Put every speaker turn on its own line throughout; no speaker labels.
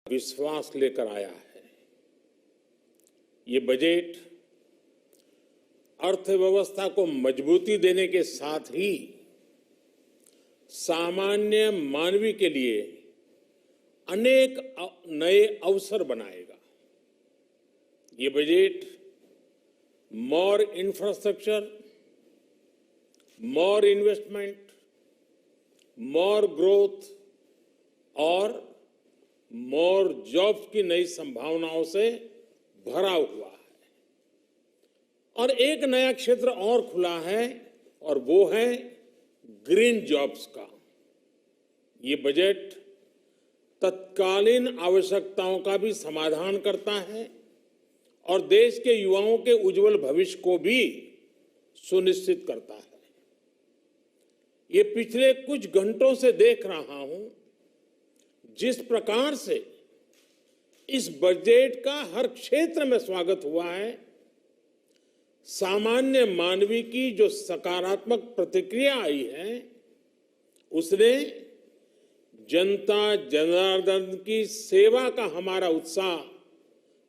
विश्वास लेकर आया है। ये बजट अर्थव्यवस्था को मजबूती देने के साथ ही सामान्य मानवी के लिए अनेक नए अवसर बनाएगा। ये बजट मोर इंफ्रास्ट्रक्चर, मोर इन्वेस्टमेंट, मोर ग्रोथ और मोर जॉब्स की नई संभावनाओं से भरा हुआ है। और एक नया क्षेत्र और खुला है और वो है ग्रीन जॉब्स का। ये बजट तत्कालीन आवश्यकताओं का भी समाधान करता है और देश के युवाओं के उज्जवल भविष्य को भी सुनिश्चित करता है। ये पिछले कुछ घंटों से देख रहा हूं जिस प्रकार से इस बजट का हर क्षेत्र में स्वागत हुआ है। सामान्य मानवी की जो सकारात्मक प्रतिक्रिया आई है उसने जनता जनार्दन की सेवा का हमारा उत्साह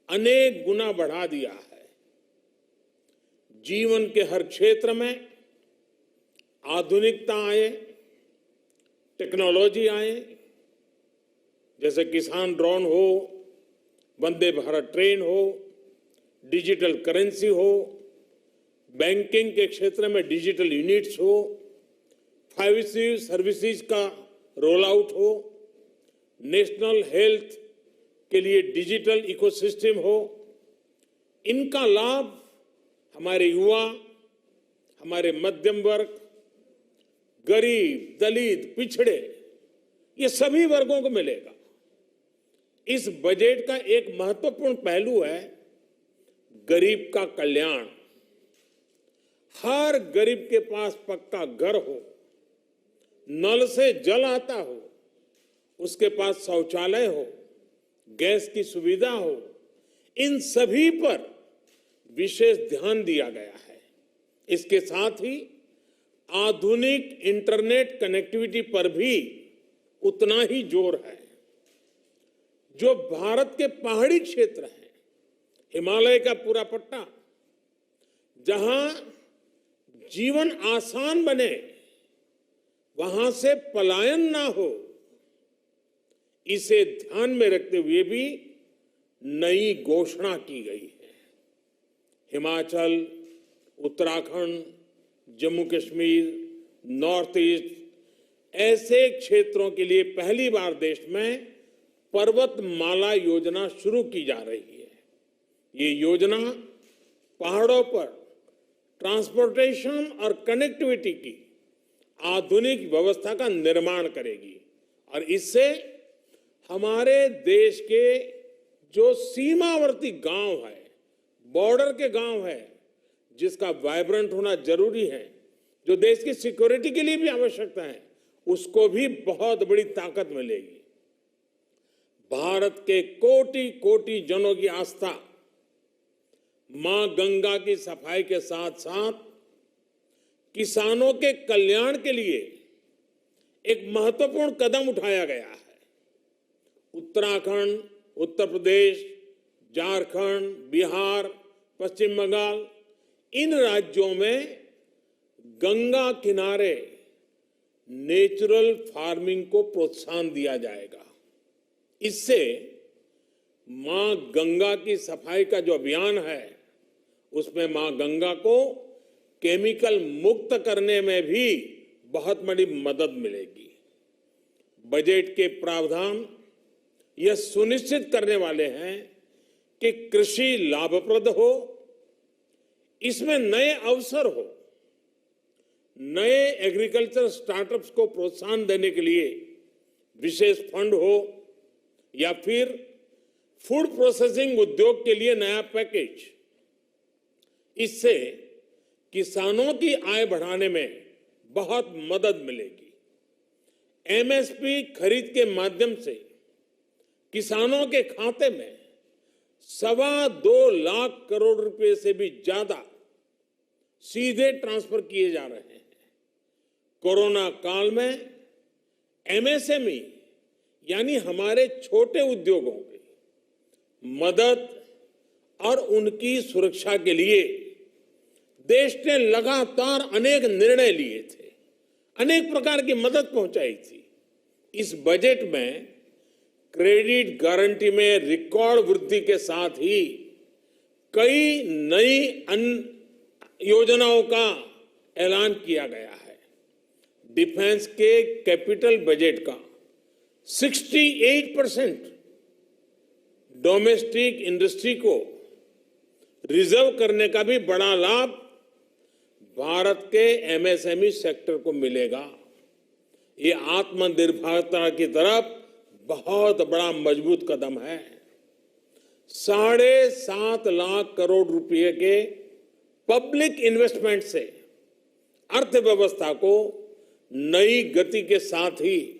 अनेक गुना बढ़ा दिया है। जीवन के हर क्षेत्र में आधुनिकता आए, टेक्नोलॉजी आए, जैसे किसान ड्रोन हो, वंदे भारत ट्रेन हो, डिजिटल करेंसी हो, बैंकिंग के क्षेत्र में डिजिटल यूनिट्स हो, 5G सर्विसेज का रोल आउट हो, नेशनल हेल्थ के लिए डिजिटल इकोसिस्टम हो। इनका लाभ हमारे युवा, हमारे मध्यम वर्ग, गरीब, दलित, पिछड़े, ये सभी वर्गों को मिलेगा। इस बजट का एक महत्वपूर्ण पहलू है गरीब का कल्याण। हर गरीब के पास पक्का घर हो, नल से जल आता हो, उसके पास शौचालय हो, गैस की सुविधा हो, इन सभी पर विशेष ध्यान दिया गया है। इसके साथ ही आधुनिक इंटरनेट कनेक्टिविटी पर भी उतना ही जोर है। जो भारत के पहाड़ी क्षेत्र हैं, हिमालय का पूरा पट्टा, जहां जीवन आसान बने, वहां से पलायन ना हो, इसे ध्यान में रखते हुए भी नई घोषणा की गई है। हिमाचल, उत्तराखंड, जम्मू कश्मीर, नॉर्थ ईस्ट ऐसे क्षेत्रों के लिए पहली बार देश में पर्वतमाला योजना शुरू की जा रही है। ये योजना पहाड़ों पर ट्रांसपोर्टेशन और कनेक्टिविटी की आधुनिक व्यवस्था का निर्माण करेगी और इससे हमारे देश के जो सीमावर्ती गांव है, बॉर्डर के गांव है, जिसका वाइब्रेंट होना जरूरी है, जो देश की सिक्योरिटी के लिए भी आवश्यकता है, उसको भी बहुत बड़ी ताकत मिलेगी। भारत के कोटि कोटि जनों की आस्था मां गंगा की सफाई के साथ साथ किसानों के कल्याण के लिए एक महत्वपूर्ण कदम उठाया गया है। उत्तराखंड, उत्तर प्रदेश, झारखंड, बिहार, पश्चिम बंगाल, इन राज्यों में गंगा किनारे नेचुरल फार्मिंग को प्रोत्साहन दिया जाएगा। इससे मां गंगा की सफाई का जो अभियान है, उसमें मां गंगा को केमिकल मुक्त करने में भी बहुत बड़ी मदद मिलेगी। बजट के प्रावधान यह सुनिश्चित करने वाले हैं कि कृषि लाभप्रद हो, इसमें नए अवसर हो, नए एग्रीकल्चर स्टार्टअप्स को प्रोत्साहन देने के लिए विशेष फंड हो या फिर फूड प्रोसेसिंग उद्योग के लिए नया पैकेज। इससे किसानों की आय बढ़ाने में बहुत मदद मिलेगी। एमएसपी खरीद के माध्यम से किसानों के खाते में 2.25 लाख करोड़ रुपए से भी ज्यादा सीधे ट्रांसफर किए जा रहे हैं। कोरोना काल में एमएसएमई यानी हमारे छोटे उद्योगों की मदद और उनकी सुरक्षा के लिए देश ने लगातार अनेक निर्णय लिए थे, अनेक प्रकार की मदद पहुंचाई थी। इस बजट में क्रेडिट गारंटी में रिकॉर्ड वृद्धि के साथ ही कई नई योजनाओं का ऐलान किया गया है। डिफेंस के कैपिटल बजट का 68% डोमेस्टिक इंडस्ट्री को रिजर्व करने का भी बड़ा लाभ भारत के एमएसएमई सेक्टर को मिलेगा। ये आत्मनिर्भरता की तरफ बहुत बड़ा मजबूत कदम है। 7.5 लाख करोड़ रुपए के पब्लिक इन्वेस्टमेंट से अर्थव्यवस्था को नई गति के साथ ही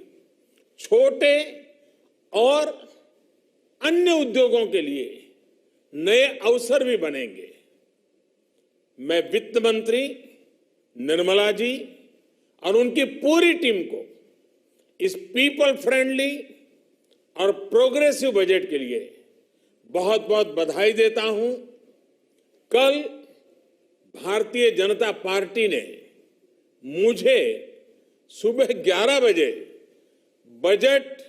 छोटे और अन्य उद्योगों के लिए नए अवसर भी बनेंगे। मैं वित्त मंत्री निर्मला जी और उनकी पूरी टीम को इस पीपल फ्रेंडली और प्रोग्रेसिव बजट के लिए बहुत बहुत बधाई देता हूं। कल भारतीय जनता पार्टी ने मुझे सुबह 11 बजे बजट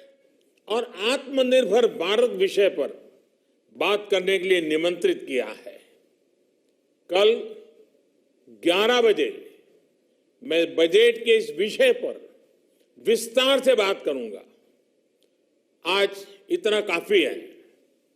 और आत्मनिर्भर भारत विषय पर बात करने के लिए निमंत्रित किया है। कल 11 बजे मैं बजट के इस विषय पर विस्तार से बात करूंगा। आज इतना काफी है।